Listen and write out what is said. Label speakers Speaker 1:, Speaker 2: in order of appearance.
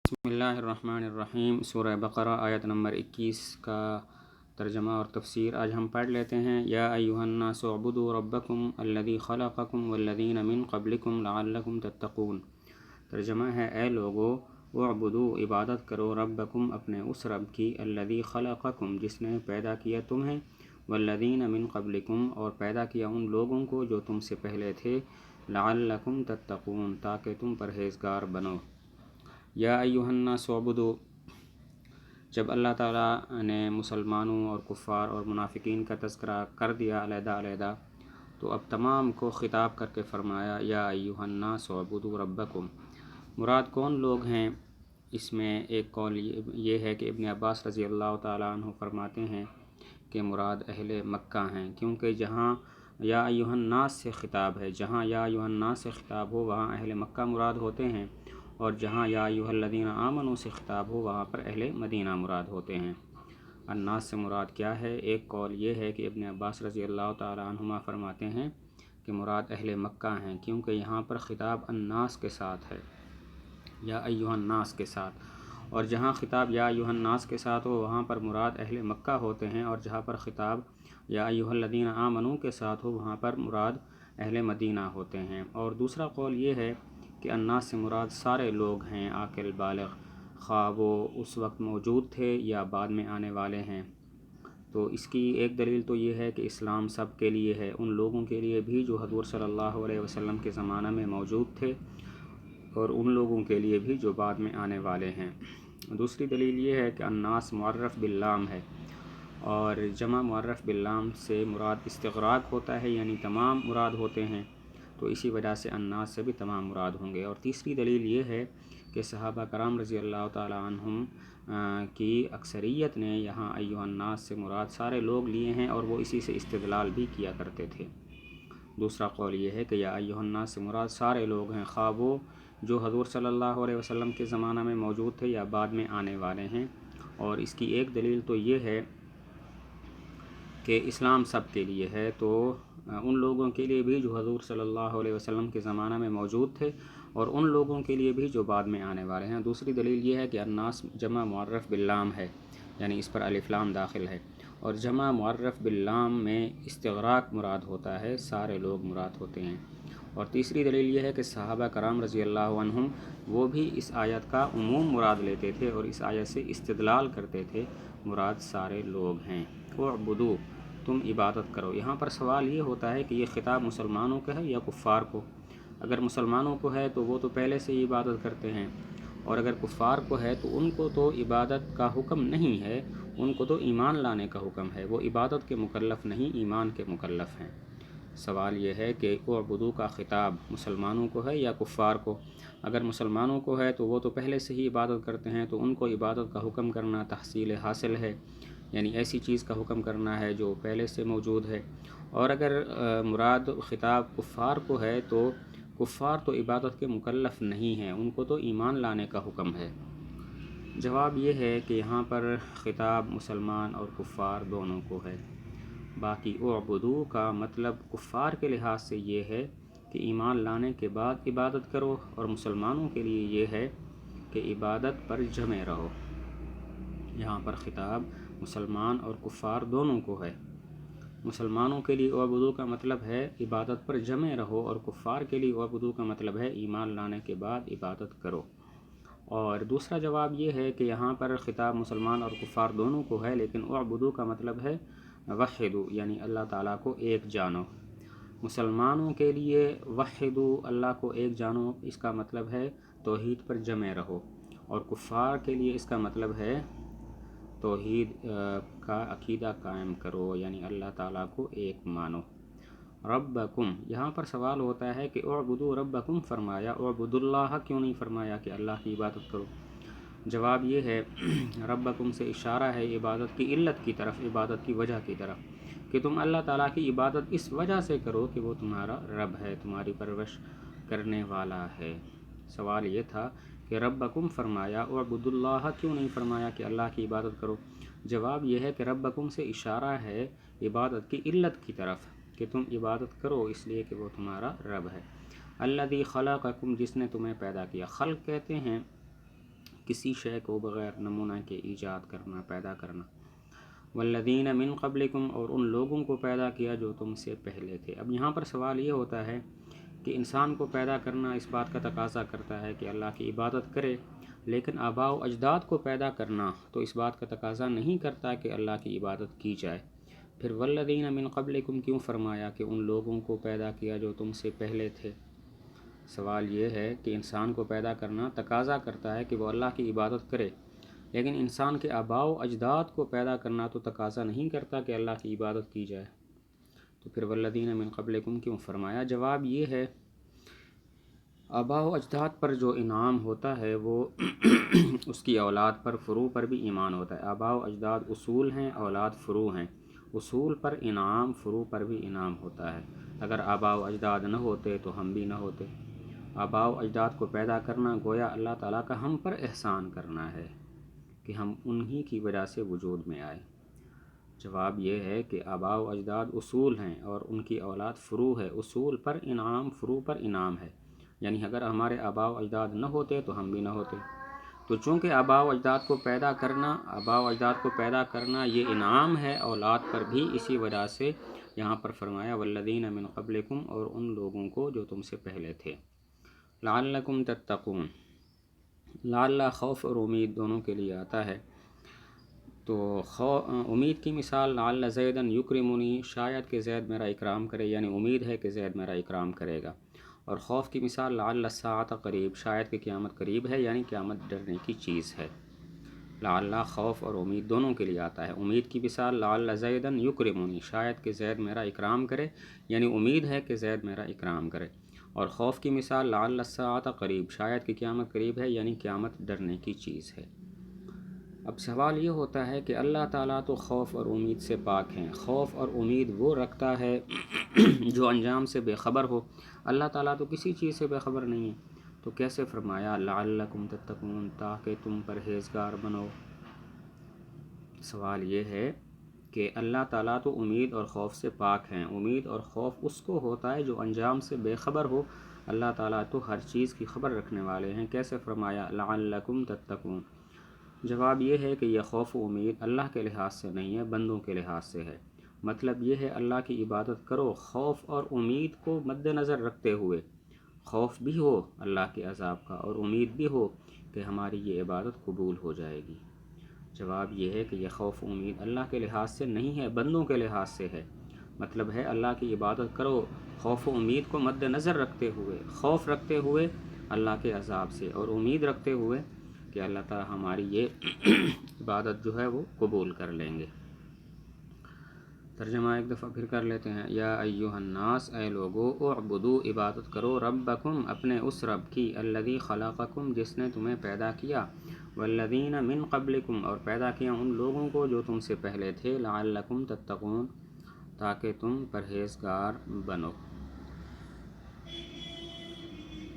Speaker 1: بسم اللہ الرحمن الرحیم۔ سورہ بقرہ آیت نمبر 21 کا ترجمہ اور تفسیر آج ہم پڑھ لیتے ہیں۔ یا ایھا الناس اعبدوا ربکم الذی خلقکم والذین من قبلکم لعلکم تتقون۔ ترجمہ ہے، اے لوگو، اعبدوا عبادت کرو، ربکم اپنے اس رب کی، الذی خلقکم جس نے پیدا کیا تمہیں، والذین من قبلکم اور پیدا کیا ان لوگوں کو جو تم سے پہلے تھے، لعلکم تتقون تاکہ تم پرہیزگار بنو۔ یا ایھا الناس اعبدوا، جب اللہ تعالیٰ نے مسلمانوں اور کفار اور منافقین کا تذکرہ کر دیا علیحدہ علیحدہ، تو اب تمام کو خطاب کر کے فرمایا، یا ایھا الناس اعبدوا ربکم۔ مراد کون لوگ ہیں؟ اس میں ایک قول یہ ہے کہ ابن عباس رضی اللہ تعالیٰ عنہ فرماتے ہیں کہ مراد اہل مکہ ہیں، کیونکہ جہاں یا ایھا الناس سے خطاب ہے، جہاں یا ایھا الناس سے خطاب ہو وہاں اہل مکہ مراد ہوتے ہیں، اور جہاں یا ایھا الذین آمنوا سے خطاب ہو وہاں پر اہل مدینہ مراد ہوتے ہیں۔ الناس سے مراد کیا ہے؟ ایک قول یہ ہے کہ ابن عباس رضی اللہ تعالیٰ عنہما فرماتے ہیں کہ مراد اہل مکہ ہیں، کیونکہ یہاں پر خطاب الناس کے ساتھ ہے، یا ایھا الناس کے ساتھ، اور جہاں خطاب یا ایھا الناس کے ساتھ ہو وہاں پر مراد اہل مکہ ہوتے ہیں، اور جہاں پر خطاب یا ایھا الذین آمنوا کے ساتھ ہو وہاں پر مراد اہل مدینہ ہوتے ہیں۔ اور دوسرا قول یہ ہے کہ الناس سے مراد سارے لوگ ہیں، عاقل بالغ، خواہ وہ اس وقت موجود تھے یا بعد میں آنے والے ہیں۔ تو اس کی ایک دلیل تو یہ ہے کہ اسلام سب کے لیے ہے، ان لوگوں کے لیے بھی جو حضور صلی اللہ علیہ وسلم کے زمانہ میں موجود تھے، اور ان لوگوں کے لیے بھی جو بعد میں آنے والے ہیں۔ دوسری دلیل یہ ہے کہ الناس معرف باللام ہے، اور جمع معرف باللام سے مراد استغراق ہوتا ہے، یعنی تمام مراد ہوتے ہیں، تو اسی وجہ سے الناس سے بھی تمام مراد ہوں گے۔ اور تیسری دلیل یہ ہے کہ صحابہ کرام رضی اللہ تعالیٰ عنہم کی اکثریت نے یہاں ایھا الناس سے مراد سارے لوگ لیے ہیں، اور وہ اسی سے استدلال بھی کیا کرتے تھے۔ دوسرا قول یہ ہے کہ یا ایھا الناس سے مراد سارے لوگ ہیں، خواہ وہ جو حضور صلی اللہ علیہ وسلم کے زمانہ میں موجود تھے یا بعد میں آنے والے ہیں۔ اور اس کی ایک دلیل تو یہ ہے کہ اسلام سب کے لیے ہے، تو ان لوگوں کے لیے بھی جو حضور صلی اللہ علیہ وسلم کے زمانہ میں موجود تھے، اور ان لوگوں کے لیے بھی جو بعد میں آنے والے ہیں۔ دوسری دلیل یہ ہے کہ الناس جمع معرف باللام ہے، یعنی اس پر الف لام داخل ہے، اور جمع معرف باللام میں استغراق مراد ہوتا ہے، سارے لوگ مراد ہوتے ہیں۔ اور تیسری دلیل یہ ہے کہ صحابہ کرام رضی اللہ عنہم وہ بھی اس آیت کا عموم مراد لیتے تھے، اور اس آیت سے استدلال کرتے تھے، مراد سارے لوگ ہیں۔ اعبدوا، تم عبادت کرو۔ یہاں پر سوال یہ ہوتا ہے کہ یہ خطاب مسلمانوں کا ہے یا کفار کو؟ اگر مسلمانوں کو ہے تو وہ تو پہلے سے ہی عبادت کرتے ہیں، اور اگر کفار کو ہے تو ان کو تو عبادت کا حکم نہیں ہے، ان کو تو ایمان لانے کا حکم ہے، وہ عبادت کے مکلف نہیں، ایمان کے مکلف ہیں۔ سوال یہ ہے کہ اعبدوا کا خطاب مسلمانوں کو ہے یا کفار کو؟ اگر مسلمانوں کو ہے تو وہ تو پہلے سے ہی عبادت کرتے ہیں، تو ان کو عبادت کا حکم کرنا تحصیل حاصل ہے، یعنی ایسی چیز کا حکم کرنا ہے جو پہلے سے موجود ہے۔ اور اگر مراد خطاب کفار کو ہے تو کفار تو عبادت کے مکلف نہیں ہیں، ان کو تو ایمان لانے کا حکم ہے۔ جواب یہ ہے کہ یہاں پر خطاب مسلمان اور کفار دونوں کو ہے۔ باقی اعبدوا کا مطلب کفار کے لحاظ سے یہ ہے کہ ایمان لانے کے بعد عبادت کرو، اور مسلمانوں کے لیے یہ ہے کہ عبادت پر جمع رہو۔ یہاں پر خطاب مسلمان اور کفار دونوں کو ہے۔ مسلمانوں کے لیے اعبدوا کا مطلب ہے عبادت پر جمع رہو، اور کفار کے لیے اعبدوا کا مطلب ہے ایمان لانے کے بعد عبادت کرو۔ اور دوسرا جواب یہ ہے کہ یہاں پر خطاب مسلمان اور کفار دونوں کو ہے، لیکن اعبدوا کا مطلب ہے وحدوا، یعنی اللہ تعالیٰ کو ایک جانو۔ مسلمانوں کے لیے وحدوا، اللہ کو ایک جانو، اس کا مطلب ہے توحید پر جمع رہو، اور کفار کے لیے اس کا مطلب ہے توحید کا عقیدہ قائم کرو، یعنی اللہ تعالیٰ کو ایک مانو۔ ربکم، یہاں پر سوال ہوتا ہے کہ اعبدوا ربکم فرمایا، اعبدوا اللہ کیوں نہیں فرمایا کہ اللہ کی عبادت کرو؟ جواب یہ ہے، ربکم سے اشارہ ہے عبادت کی علت کی طرف، عبادت کی وجہ کی طرف، کہ تم اللہ تعالیٰ کی عبادت اس وجہ سے کرو کہ وہ تمہارا رب ہے، تمہاری پرورش کرنے والا ہے۔ سوال یہ تھا کہ ربکم فرمایا، اعبدوا اللہ کیوں نہیں فرمایا کہ اللہ کی عبادت کرو؟ جواب یہ ہے کہ ربکم سے اشارہ ہے عبادت کی علت کی طرف، کہ تم عبادت کرو اس لیے کہ وہ تمہارا رب ہے۔ الذی خلقکم، جس نے تمہیں پیدا کیا۔ خلق کہتے ہیں کسی شے کو بغیر نمونہ کے ایجاد کرنا، پیدا کرنا۔ والذین من قبلکم، اور ان لوگوں کو پیدا کیا جو تم سے پہلے تھے۔ اب یہاں پر سوال یہ ہوتا ہے کہ انسان کو پیدا کرنا اس بات کا تقاضا کرتا ہے کہ اللہ کی عبادت کرے، لیکن آباء و اجداد کو پیدا کرنا تو اس بات کا تقاضا نہیں کرتا کہ اللہ کی عبادت کی جائے۔ پھر والذین من قبلکم کیوں فرمایا کہ ان لوگوں کو پیدا کیا جو تم سے پہلے تھے؟ سوال یہ ہے کہ انسان کو پیدا کرنا تقاضا کرتا ہے کہ وہ اللہ کی عبادت کرے، لیکن انسان کے آباء و اجداد کو پیدا کرنا تو تقاضا نہیں کرتا کہ اللہ کی عبادت کی جائے۔ تو پھر والذین من قبلکم کیوں فرمایا؟ جواب یہ ہے، آباء و اجداد پر جو انعام ہوتا ہے وہ اس کی اولاد پر، فروع پر بھی ایمان ہوتا ہے۔ آباء و اجداد اصول ہیں، اولاد فروع ہیں۔ اصول پر انعام، فروع پر بھی انعام ہوتا ہے۔ اگر آباء و اجداد نہ ہوتے تو ہم بھی نہ ہوتے۔ آباء و اجداد کو پیدا کرنا گویا اللہ تعالیٰ کا ہم پر احسان کرنا ہے کہ ہم انہی کی وجہ سے وجود میں آئے۔ جواب یہ ہے کہ آباء و اجداد اصول ہیں اور ان کی اولاد فروع ہے۔ اصول پر انعام، فروع پر انعام ہے، یعنی اگر ہمارے آباء و اجداد نہ ہوتے تو ہم بھی نہ ہوتے۔ تو چونکہ آباء و اجداد کو پیدا کرنا یہ انعام ہے اولاد پر بھی، اسی وجہ سے یہاں پر فرمایا والذین من قبلکم، اور ان لوگوں کو جو تم سے پہلے تھے۔ لعلکم تتقون، لعل خوف اور امید دونوں کے لیے آتا ہے۔ تو امید کی مثال لعل زیدن یکرمنی، شاید کہ زید میرا اکرام کرے، یعنی امید ہے کہ زید میرا اکرام کرے گا۔ اور خوف کی مثال لعل الساعۃ قریب، شاید کہ قیامت قریب ہے، یعنی قیامت ڈرنے کی چیز ہے۔ لعل خوف اور امید دونوں کے لیے آتا ہے۔ امید کی مثال لعل زیدن یکرمنی، شاید کہ زید میرا اکرام کرے، یعنی امید ہے کہ زید میرا اکرام کرے۔ اور خوف کی مثال لعل الساعۃ قریب، شاید کہ قیامت قریب ہے، یعنی قیامت ڈرنے کی چیز ہے۔ اب سوال یہ ہوتا ہے کہ اللہ تعالیٰ تو خوف اور امید سے پاک ہیں۔ خوف اور امید وہ رکھتا ہے جو انجام سے بے خبر ہو۔ اللہ تعالیٰ تو کسی چیز سے بے خبر نہیں ہے، تو کیسے فرمایا لعلکم تتقون، تاکہ تم پرہیزگار بنو؟ سوال یہ ہے کہ اللہ تعالیٰ تو امید اور خوف سے پاک ہیں۔ امید اور خوف اس کو ہوتا ہے جو انجام سے بے خبر ہو۔ اللہ تعالیٰ تو ہر چیز کی خبر رکھنے والے ہیں، کیسے فرمایا لعلکم تتقون؟ جواب یہ ہے کہ یہ خوف و امید اللہ کے لحاظ سے نہیں ہے، بندوں کے لحاظ سے ہے۔ مطلب یہ ہے اللہ کی عبادت کرو خوف اور امید کو مد نظر رکھتے ہوئے، خوف بھی ہو اللہ کے عذاب کا اور امید بھی ہو کہ ہماری یہ عبادت قبول ہو جائے گی۔ جواب یہ ہے کہ یہ خوف و امید اللہ کے لحاظ سے نہیں ہے، بندوں کے لحاظ سے ہے۔ مطلب ہے اللہ کی عبادت کرو خوف و امید کو مد نظر رکھتے ہوئے، خوف رکھتے ہوئے اللہ کے عذاب سے، اور امید رکھتے ہوئے کہ اللہ تعالیٰ ہماری یہ عبادت جو ہے وہ قبول کر لیں گے۔ ترجمہ ایک دفعہ پھر کر لیتے ہیں۔ یا ایھا الناس، اے لوگو، اعبدوا، عبادت کرو، ربکم، اپنے اس رب کی، الذی خلقکم، جس نے تمہیں پیدا کیا، والذین من قبلکم، اور پیدا کیا ان لوگوں کو جو تم سے پہلے تھے، لعلکم تتقون، تاکہ تم پرہیزگار بنو۔